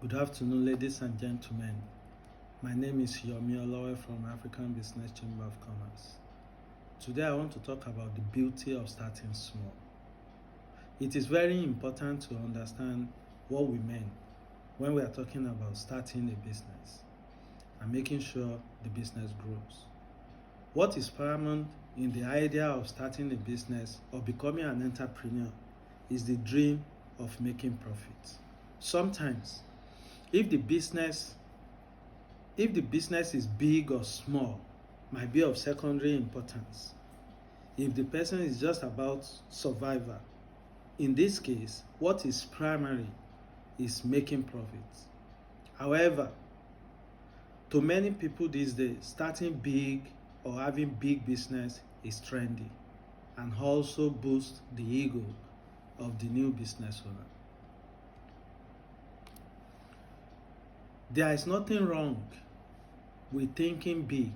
Good afternoon, ladies and gentlemen. My name is Yomi Olowe from African Business Chamber of Commerce. Today I want to talk about the beauty of starting small. It is very important to understand what we mean when we are talking about starting a business and making sure the business grows. What is paramount in the idea of starting a business or becoming an entrepreneur is the dream of making profit. Sometimes, if the business is big or small, might be of secondary importance. If the person is just about survival, in this case, what is primary is making profits. However, to many people these days, starting big or having big business is trendy and also boosts the ego of the new business owner. There is nothing wrong with thinking big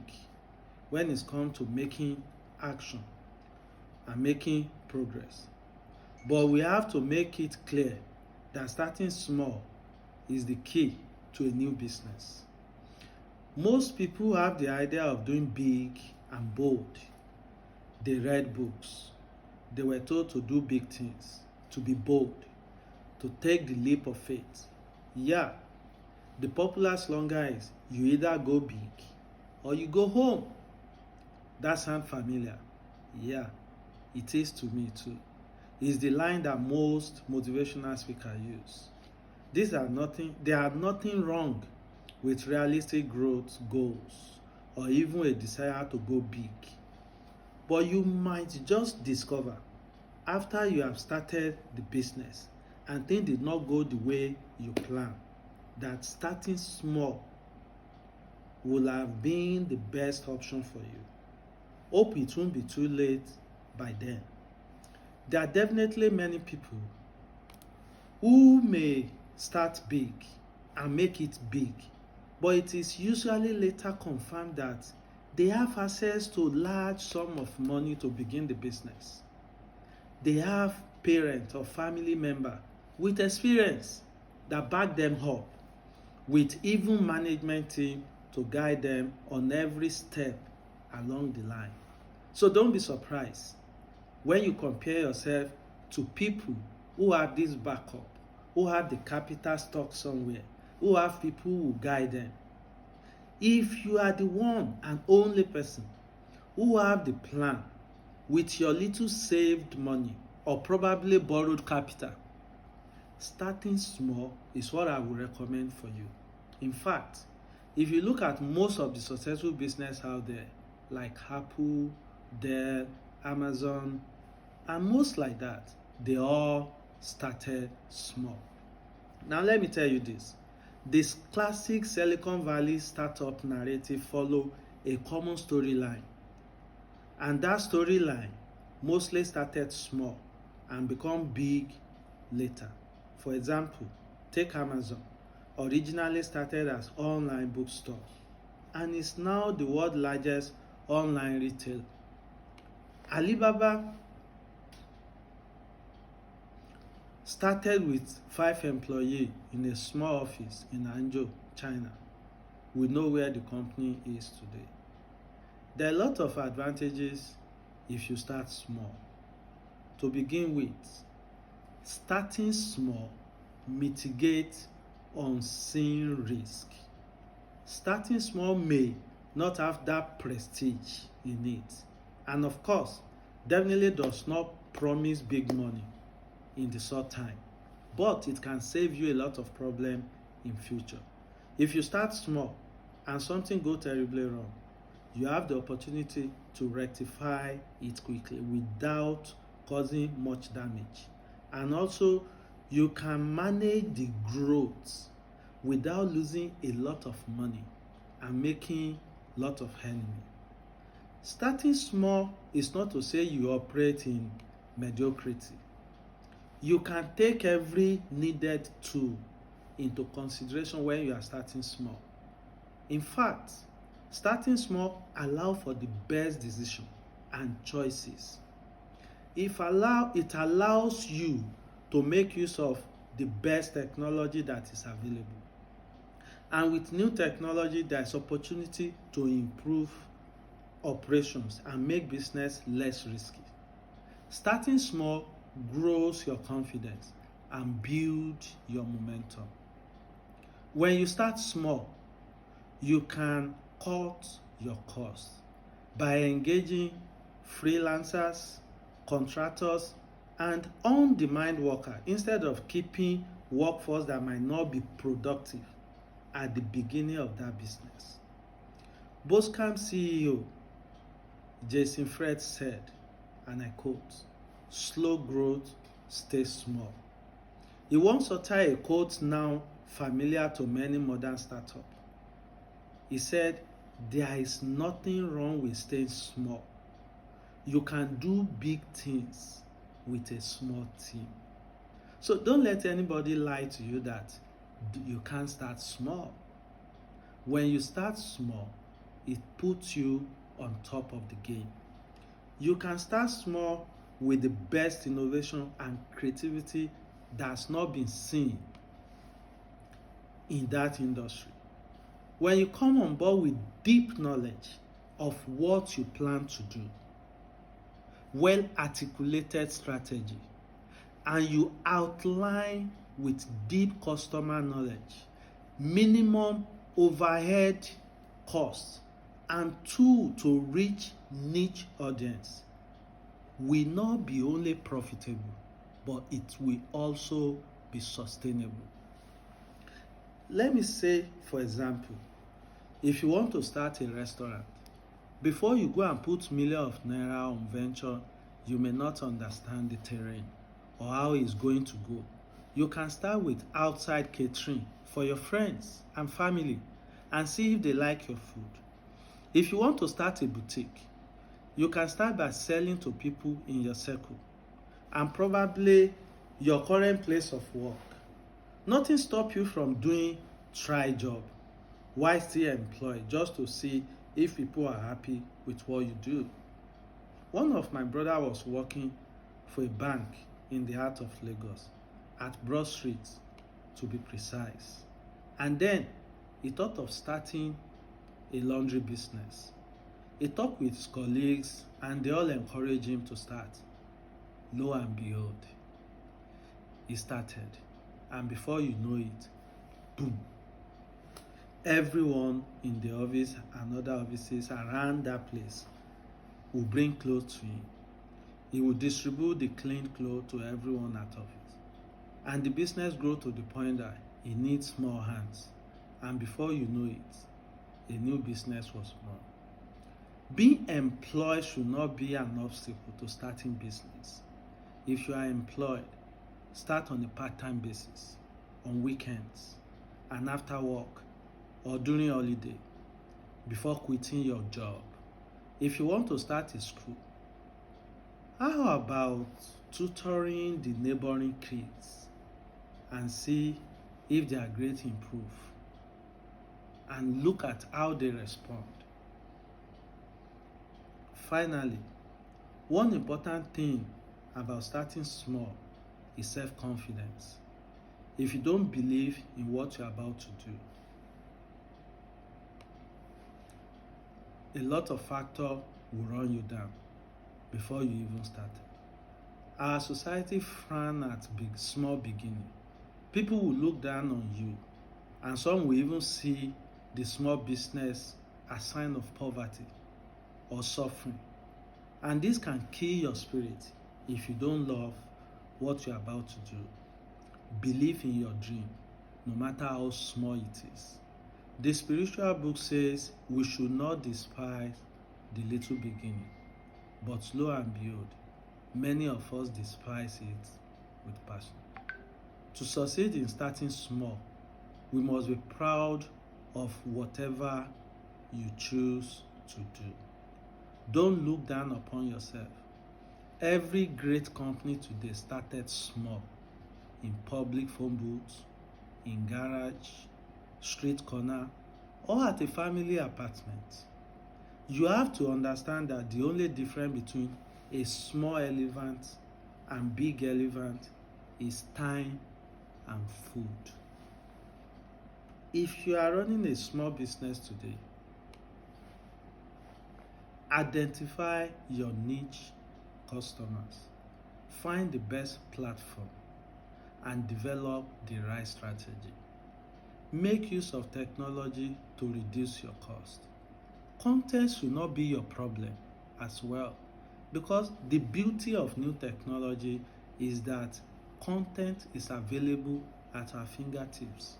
when it's come to making action and making progress. But we have to make it clear that starting small is the key to a new business. Most people have the idea of doing big and bold. They read books. They were told to do big things, to be bold, to take the leap of faith. Yeah, the popular slogan is you either go big or you go home. That sounds familiar. Yeah, it is to me too. It's the line that most motivational speakers use. There are nothing wrong with realistic growth goals or even a desire to go big. But you might just discover after you have started the business and things did not go the way you planned, that starting small will have been the best option for you. Hope it won't be too late by then. There are definitely many people who may start big and make it big, but it is usually later confirmed that they have access to large sum of money to begin the business. They have parents or family member with experience that back them up, with even management team to guide them on every step along the line. So don't be surprised when you compare yourself to people who have this backup, who have the capital stock somewhere, who have people who guide them. If you are the one and only person who have the plan with your little saved money or probably borrowed capital, starting small is what I would recommend for you. In fact, if you look at most of the successful business out there, like Apple, Dell, Amazon, and most like that, they all started small. Now let me tell you this classic Silicon Valley startup narrative follow a common storyline, and that storyline mostly started small and become big later. For example, take Amazon. Originally started as online bookstore and is now the world's largest online retailer. Alibaba started with 5 employees in a small office in Hangzhou, China. We know where the company is today. There are a lot of advantages if you start small. To begin with, starting small mitigates unseen risk. Starting small may not have that prestige in it, and of course, definitely does not promise big money in the short time, but it can save you a lot of problem in future. If you start small and something go terribly wrong, you have the opportunity to rectify it quickly without causing much damage, and also you can manage the growth without losing a lot of money and making a lot of enemy. Starting small is not to say you operate in mediocrity. You can take every needed tool into consideration when you are starting small. In fact, starting small allows for the best decision and choices. It allows you to make use of the best technology that is available. And with new technology, there's opportunity to improve operations and make business less risky. Starting small grows your confidence and builds your momentum. When you start small, you can cut your costs by engaging freelancers, contractors, and on-demand workers instead of keeping workforce that might not be productive at the beginning of that business. Boscam CEO Jason Fred said, and I quote, "Slow growth, stay small." He once uttered a quote now familiar to many modern startups. He said, "There is nothing wrong with staying small. You can do big things with a small team." So don't let anybody lie to you that you can't start small. When you start small, it puts you on top of the game. You can start small with the best innovation and creativity that's not been seen in that industry. When you come on board with deep knowledge of what you plan to do, well articulated strategy, and you outline with deep customer knowledge, minimum overhead costs, and tool to reach niche audience, will not be only profitable, but it will also be sustainable. Let me say, for example, if you want to start a restaurant, before you go and put millions of naira on venture, you may not understand the terrain or how it's going to go. You can start with outside catering for your friends and family and see if they like your food. If you want to start a boutique, you can start by selling to people in your circle and probably your current place of work. Nothing stops you from doing try job while still employed, just to see if people are happy with what you do. One of my brother was working for a bank in the heart of Lagos, at Broad Street to be precise. And then he thought of starting a laundry business. He talked with his colleagues and they all encouraged him to start. Lo and behold, he started. And before you know it, boom. Everyone in the office and other offices around that place will bring clothes to him. He will distribute the clean clothes to everyone at office. And the business grew to the point that he needs more hands. And before you know it, a new business was born. Being employed should not be an obstacle to starting business. If you are employed, start on a part-time basis, on weekends, and after work, or during holiday, before quitting your job. If you want to start a school, how about tutoring the neighboring kids and see if their grades improve and look at how they respond? Finally, one important thing about starting small is self-confidence. If you don't believe in what you're about to do, a lot of factors will run you down before you even start. Our society frown at small beginning. People will look down on you, and some will even see the small business as a sign of poverty or suffering. And this can kill your spirit if you don't love what you're about to do. Believe in your dream, no matter how small it is. The spiritual book says we should not despise the little beginning, but lo and behold, many of us despise it with passion. To succeed in starting small, we must be proud of whatever you choose to do. Don't look down upon yourself. Every great company today started small, in public phone booths, in garage, street corner, or at a family apartment. You have to understand that the only difference between a small elephant and big elephant is time and food. If you are running a small business today, identify your niche customers, find the best platform, and develop the right strategy. Make use of technology to reduce your cost. Content should not be your problem as well, because the beauty of new technology is that content is available at our fingertips.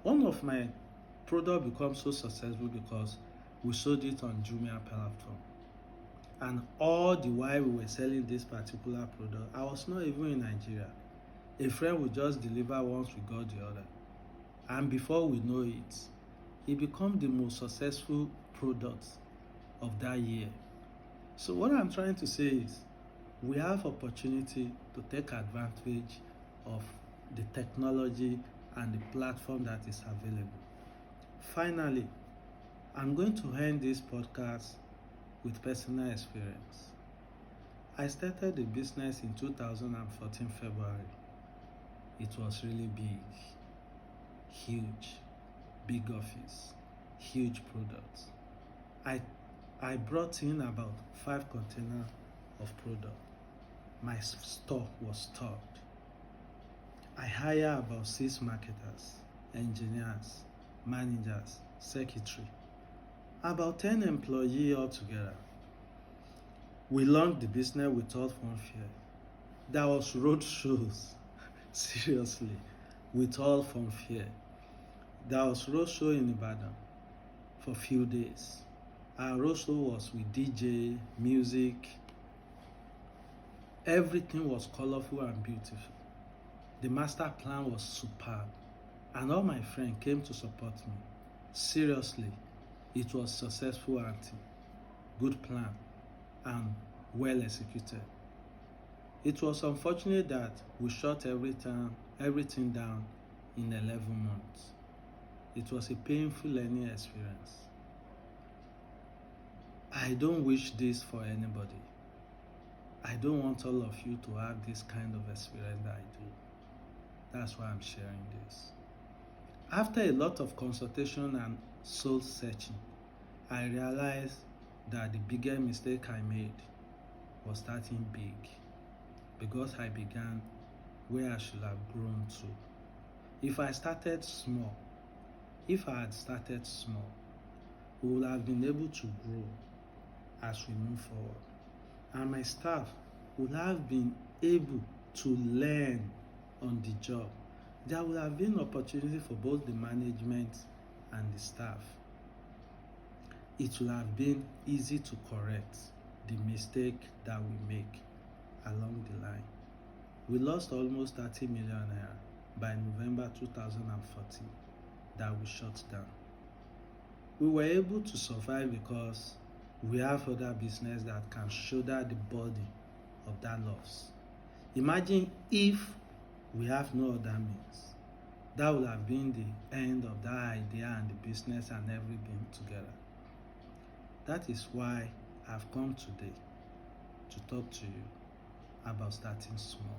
One of my products become so successful because we sold it on Jumia platform, and all the while we were selling this particular product, I was not even in Nigeria. A friend would just deliver once we got the order, and before we know it became the most successful product of that year. So what I'm trying to say is, we have opportunity to take advantage of the technology and the platform that is available. Finally, I'm going to end this podcast with personal experience. I started the business in 2014 February. It was really big, huge, big office, huge products. I brought in about 5 containers of product. My store was stocked. I hired about 6 marketers, engineers, managers, secretary, about 10 employees altogether. We launched the business without fanfare. There was road shows, seriously, without fanfare. There was road show in Ibadan for a few days. Our road show was with DJ, music. Everything was colorful and beautiful. The master plan was superb, and all my friends came to support me. Seriously, it was successful acting, good plan, and well executed. It was unfortunate that we shut everything down in 11 months. It was a painful learning experience. I don't wish this for anybody. I don't want all of you to have this kind of experience that I do. That's why I'm sharing this. After a lot of consultation and soul searching, I realized that the biggest mistake I made was starting big, because I began where I should have grown to. If I had started small, we would have been able to grow as we move forward, and my staff would have been able to learn on the job. There would have been opportunity for both the management and the staff. It would have been easy to correct the mistake that we make along the line. We lost almost 30 million naira by November 2014 that we shut down. We were able to survive because we have other business that can shoulder the burden of that loss. Imagine if we have no other means. That would have been the end of that idea and the business and everything together. That is why I've come today to talk to you about starting small.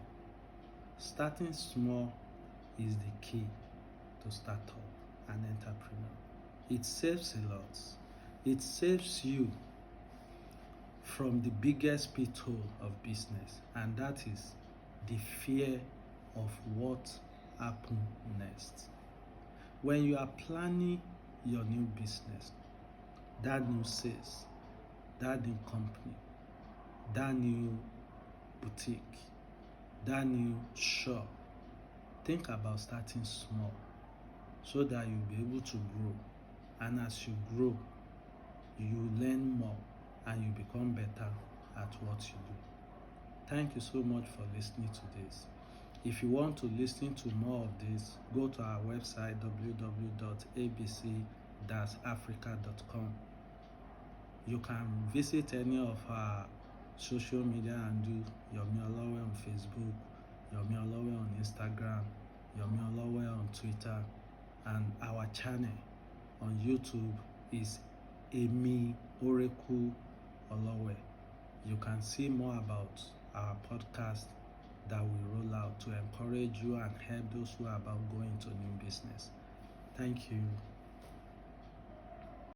Starting small is the key to start up an entrepreneur. It saves a lot. It saves you from the biggest pithole of business, and that is the fear of what happens next. When you are planning your new business, that new sales, that new company, that new boutique, that new shop, think about starting small so that you'll be able to grow. And as you grow, you learn more and you become better at what you do. Thank you so much for listening to this. If you want to listen to more of this, go to our website www.abc-africa.com. You can visit any of our social media and do Yomi Olowe on Facebook, Yomi Olowe on Instagram, Yomi Olowe on Twitter, and our channel on YouTube is Emi Oreku Olowe. You can see more about our podcast that we roll out to encourage you and help those who are about going to new business. Thank you.